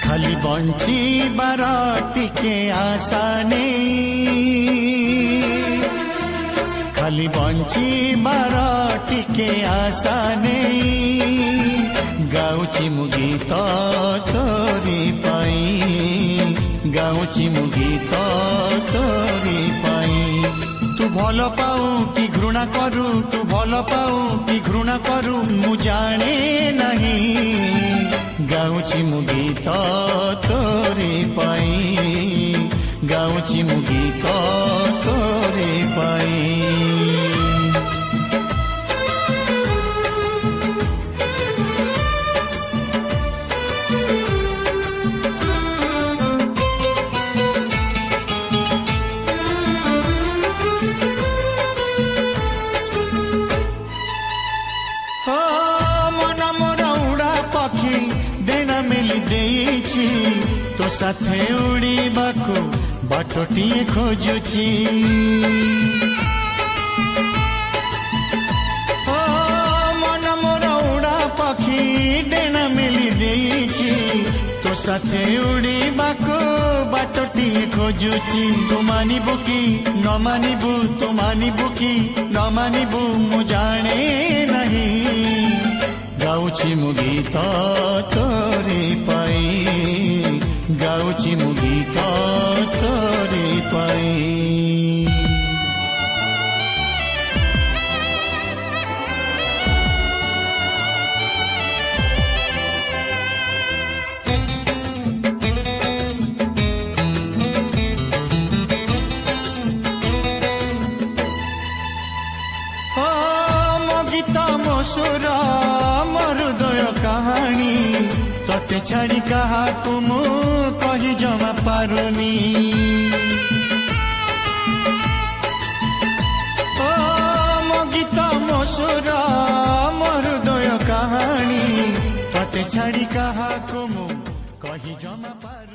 खाली बंचिबार टिके आशा नहीं, खाली बंचिबार टिके आशा नहीं। गाउची मु गीत तोरी पाई, गाउची मु गीत तोरी पाई। तू भल पाऊ कि घृणा करू, तू भल पाऊ कि घृणा करू मु जाने नहीं। गाउची मु गीत तोरी पाई, गाउची मु गीत तोरी पाई। तो साथे उड़ीबाकू बाटोटिए खोजुची। ओ मन मोर उड़ा पक्षी डेना मेली देइची, तो साथे उड़ीबाकू बाटोटिए खोजुची। तू मानिबू कि न मानिबू, तू मानिबू कि न मानिबू मु जाने नहीं। गाउची मु गीत तोरी पाई, गाउची मु गीत तोरी पाई। ओ मो गीत मो सुर मोर हृदय कहानी, तोते छाड़ी कहा मु कही जमा पारुनी। ओ मो गीत मो सुर मोर हृदय कहानी, तोते छाड़ी कहा मु कही जमा पारुनी।